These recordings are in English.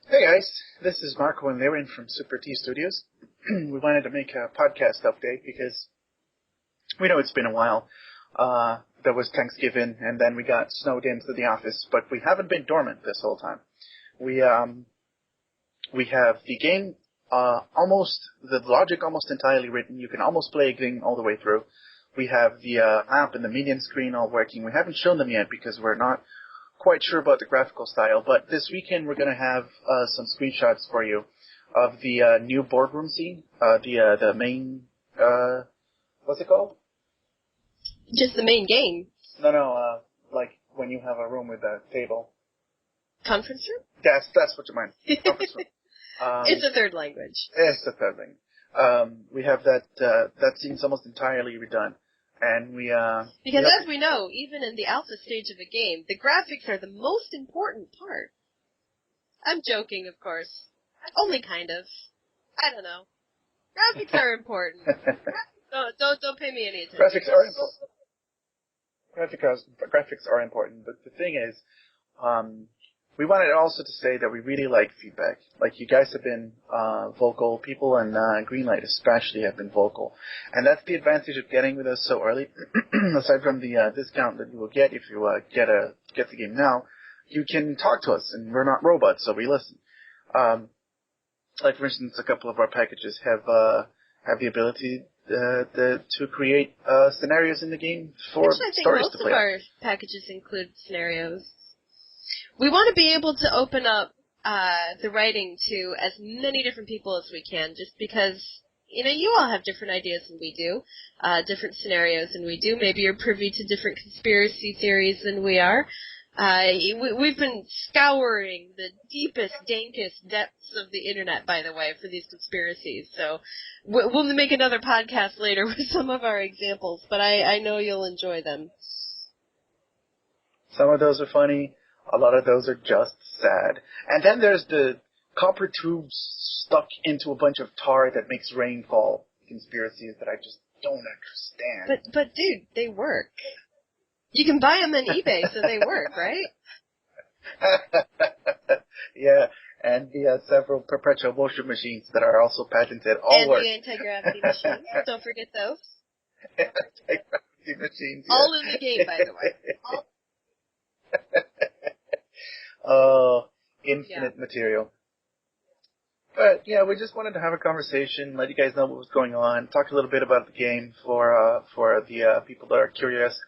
Hey guys, this is Marco and Laren from Super T Studios. We wanted to make a podcast update because we know it's been a while. There was Thanksgiving and then we got snowed into the office, but we haven't been dormant this whole time. We have the game the logic almost entirely written. You can almost play a game all the way through. We have the app and the medium screen all working. We haven't shown them yet because we're not quite sure about the graphical style, but this weekend we're going to have some screenshots for you of the new boardroom scene, the main, what's it called? Just the main game. No, like when you have a room with a table. Conference room? That's what you meant. Conference room. It's a third language. It's a third thing. We have that scene's almost entirely redone. And because as we know, even in the alpha stage of a game, the graphics are the most important part. I'm joking, of course. Only kind of. I don't know. Graphics are important. Don't pay me any attention. Graphics are important. Graphics are important, but the thing is, we wanted also to say that we really like feedback. Like, you guys have been vocal. People in Greenlight especially have been vocal. And that's the advantage of getting with us so early. Aside from the discount that you will get if you get the game now, you can talk to us, and we're not robots, so we listen. Like, for instance, a couple of our packages have the ability to create scenarios in the game for stories to play. Most of our packages include scenarios. We want to be able to open up the writing to as many different people as we can, just because, you all have different ideas than we do, different scenarios than we do. Maybe you're privy to different conspiracy theories than we are. We've been scouring the deepest, dankest depths of the internet, by the way, for these conspiracies. So we'll make another podcast later with some of our examples, but I know you'll enjoy them. Some of those are funny. A lot of those are just sad. And then there's the copper tubes stuck into a bunch of tar that makes rain fall conspiracies that I just don't understand. But dude, they work. You can buy them on eBay, so they work, right? Yeah, and the several perpetual motion machines that are also patented all work. And the anti-gravity machines. Don't forget those. Anti-gravity machines, yeah. All in the game, by the way. Infinite material. But yeah, we just wanted to have a conversation, let you guys know what was going on, talk a little bit about the game for the people that are curious,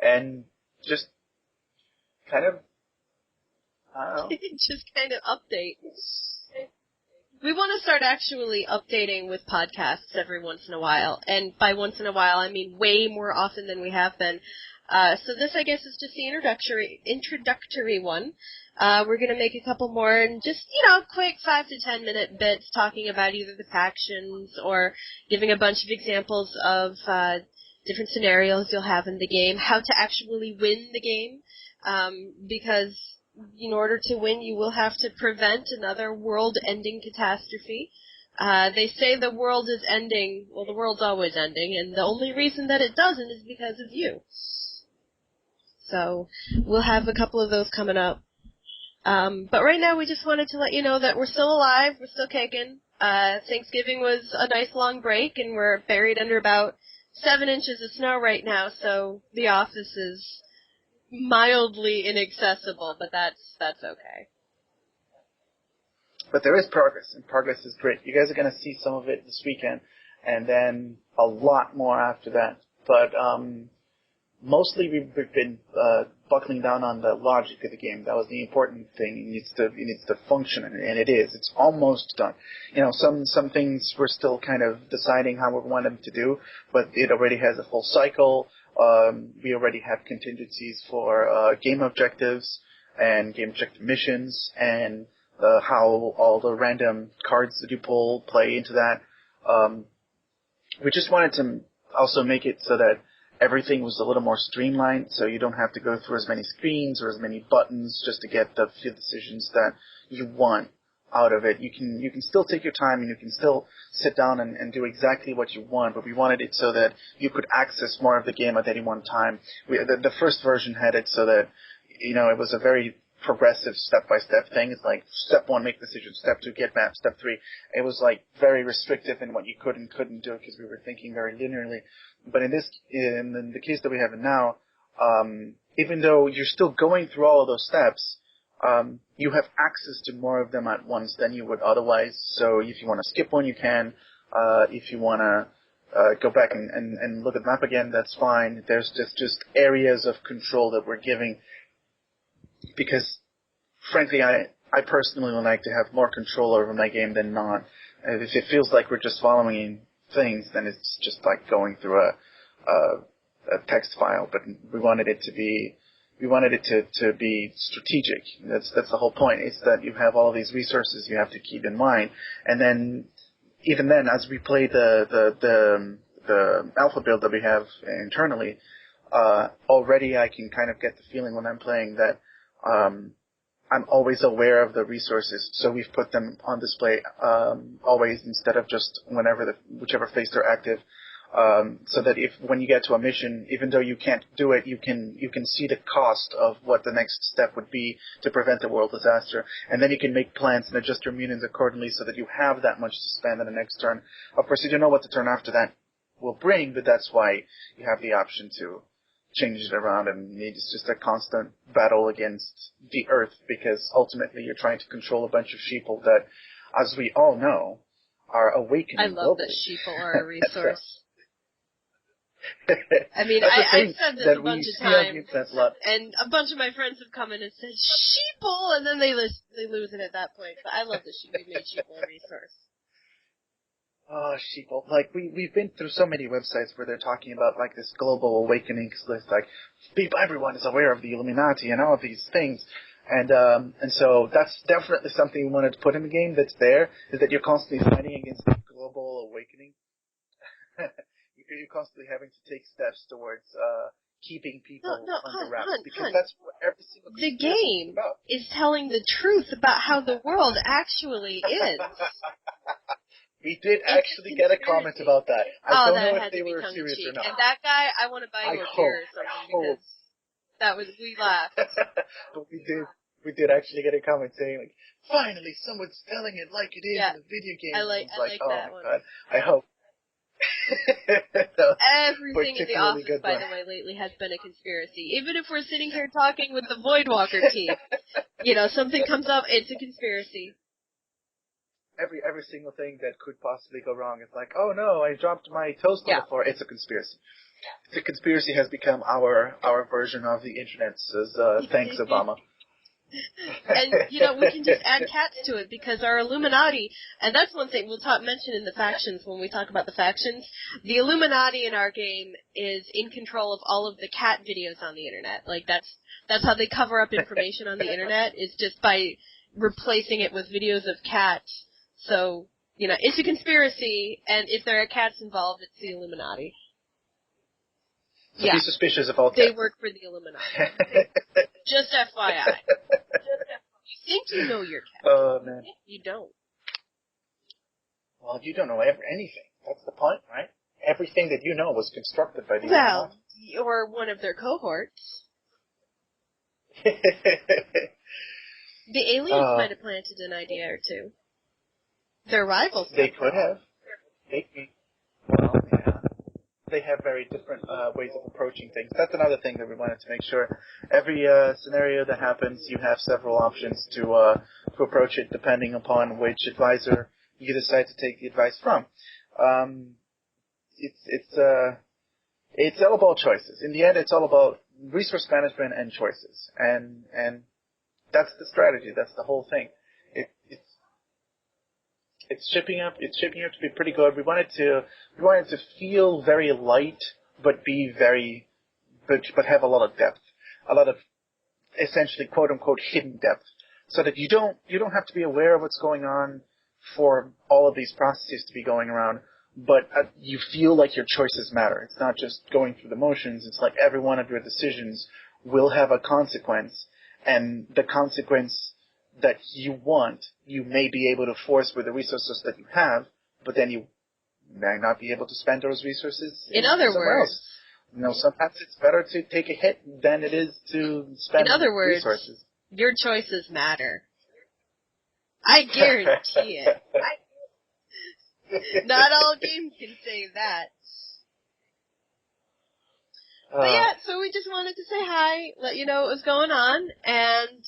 and just kind of, I don't know. Just kind of update. We want to start actually updating with podcasts every once in a while, and by once in a while I mean way more often than we have been. So this, I guess, is just the introductory one. We're going to make a couple more and just, quick 5 to 10 minute bits talking about either the factions or giving a bunch of examples of different scenarios you'll have in the game, how to actually win the game, because in order to win you will have to prevent another world-ending catastrophe. They say the world is ending, well, the world's always ending, and the only reason that it doesn't is because of you. So we'll have a couple of those coming up. But right now we just wanted to let you know that we're still alive, we're still kicking. Thanksgiving was a nice long break, and we're buried under about 7 inches of snow right now, so the office is mildly inaccessible, but that's okay. But there is progress, and progress is great. You guys are going to see some of it this weekend, and then a lot more after that. But mostly we've been buckling down on the logic of the game. That was the important thing. It needs to function, and it is. It's almost done. Some things we're still kind of deciding how we want them to do, but it already has a full cycle. We already have contingencies for game objectives and game objective missions, and how all the random cards that you pull play into that. We just wanted to also make it so that everything was a little more streamlined, so you don't have to go through as many screens or as many buttons just to get the few decisions that you want out of it. You can still take your time, and you can still sit down and do exactly what you want, but we wanted it so that you could access more of the game at any one time. The first version had it so that, it was a very progressive step-by-step thing. It's like step 1, make decisions. Step 2, get map. Step 3. It was like very restrictive in what you could and couldn't do because we were thinking very linearly. But in the case that we have now, even though you're still going through all of those steps, you have access to more of them at once than you would otherwise. So if you want to skip one, you can. If you want to go back and look at the map again, that's fine. There's just areas of control that we're giving because, frankly, I personally would like to have more control over my game than not. If it feels like we're just following things, then it's just like going through a text file. But we wanted it to be strategic. That's the whole point. It's that you have all these resources you have to keep in mind, and then even then, as we play the alpha build that we have internally, already I can kind of get the feeling when I'm playing that I'm always aware of the resources. So we've put them on display always instead of just whichever phase they're active. So that when you get to a mission, even though you can't do it, you can see the cost of what the next step would be to prevent a world disaster, and then you can make plans and adjust your munitions accordingly so that you have that much to spend on the next turn. Of course, you don't know what the turn after that will bring, but that's why you have the option to change it around, and it's just a constant battle against the Earth because ultimately you're trying to control a bunch of sheeple that, as we all know, are awakening. I love globally. that sheeple are a resource. I mean, I've said this a bunch of times, and a bunch of my friends have come in and said, sheeple, and then they lose it at that point. But I love that we made sheeple a resource. Oh, sheeple. Like, we've been through so many websites where they're talking about, like, this global awakening, because, like, everyone is aware of the Illuminati and all of these things. And so that's definitely something we wanted to put in the game that's there, is that you're constantly fighting against the global awakening. You're constantly having to take steps towards keeping people under wraps, because that's what every single the game is telling the truth about how the world actually is. We did actually get a comment about that. I don't know if they were serious or not. And that guy, I want to buy you a beer or something because we laughed. But we did actually get a comment saying, like, finally someone's telling it like it is in a video game. I like that one. God, I hope. Everything in the office, by the way, lately has been a conspiracy. Even if we're sitting here talking with the Voidwalker team, something comes up, it's a conspiracy. Every single thing that could possibly go wrong is like, oh no, I dropped my toast on the floor. It's a conspiracy. The conspiracy has become our version of the internet, says thanks, Obama. And, we can just add cats to it because our Illuminati, and that's one thing we'll mention in the factions when we talk about the factions. The Illuminati in our game is in control of all of the cat videos on the internet. Like, that's how they cover up information on the internet, is just by replacing it with videos of cats. So, it's a conspiracy, and if there are cats involved, it's the Illuminati. So be suspicious of all cats. They work for the Illuminati. Just FYI. You think you know your cat. Oh, man. You don't. Well, you don't know anything. That's the point, right? Everything that you know was constructed by the Illuminati. Well, or one of their cohorts. The aliens might have planted an idea or two. Their rivals. They could have. Well, yeah. They have very different ways of approaching things. That's another thing that we wanted to make sure. Every scenario that happens, you have several options to approach it, depending upon which advisor you decide to take the advice from. It's all about choices. In the end, it's all about resource management and choices, and that's the strategy. That's the whole thing. It's shaping up to be pretty good. We wanted to feel very light, but have a lot of depth, a lot of essentially quote unquote hidden depth, so that you don't have to be aware of what's going on for all of these processes to be going around, but you feel like your choices matter. It's not just going through the motions. It's like every one of your decisions will have a consequence, and the consequence that you want, you may be able to force with the resources that you have, but then you may not be able to spend those resources in other words else. Sometimes it's better to take a hit than it is to spend resources. Your choices matter. I guarantee it. Not all games can say that. But yeah, so we just wanted to say hi, let you know what was going on, and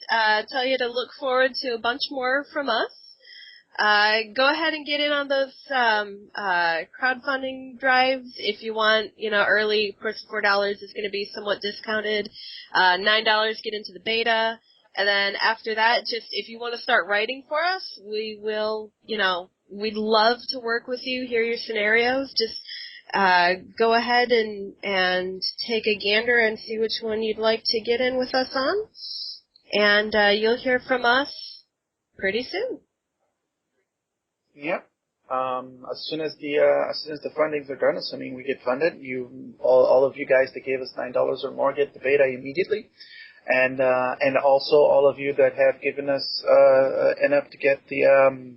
tell you to look forward to a bunch more from us. Go ahead and get in on those crowdfunding drives if you want, early. Of course, $4 is going to be somewhat discounted. $9 get into the beta. And then after that, just if you want to start writing for us, we will, we'd love to work with you, hear your scenarios. Just go ahead and take a gander and see which one you'd like to get in with us on. And you'll hear from us pretty soon. Yep. As soon as the fundings are done, assuming we get funded, all of you guys that gave us $9 or more get the beta immediately, and also all of you that have given us enough to get the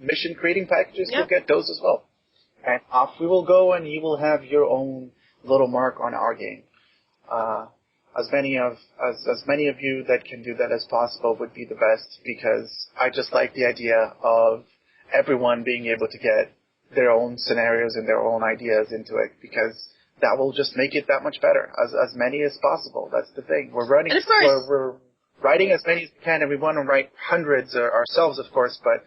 mission creating packages, Yep. You'll get those as well. And off we will go, and you will have your own little mark on our game. As many of you that can do that as possible would be the best, because I just like the idea of everyone being able to get their own scenarios and their own ideas into it, because that will just make it that much better. As many as possible. That's the thing. We're writing as many as we can, and we want to write hundreds ourselves, of course, but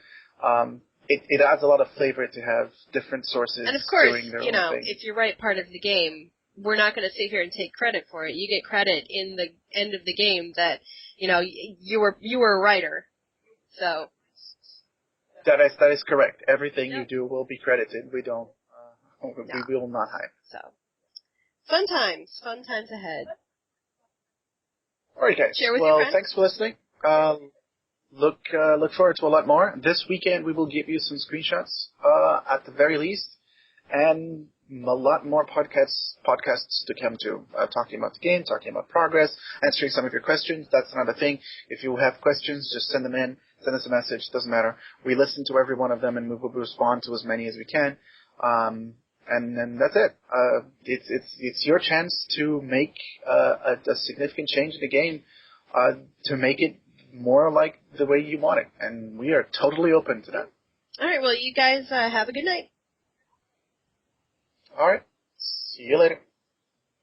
it adds a lot of flavor to have different sources and of course, doing their own thing. if you write part of the game, we're not going to sit here and take credit for it. You get credit in the end of the game that, you were a writer. So. That is correct. Everything you do will be credited. We don't, we will not hide. So. Fun times ahead. Alright guys. Share with your friends. Thanks for listening. Look forward to a lot more. This weekend we will give you some screenshots, at the very least, and a lot more podcasts to come to, talking about the game, talking about progress, answering some of your questions. That's another thing. If you have questions, just send them in, send us a message, doesn't matter. We listen to every one of them, and we will respond to as many as we can. And then that's it. It's your chance to make a significant change in the game, to make it more like the way you want it, and we are totally open to that. All right, well, you guys have a good night. All right. See you later.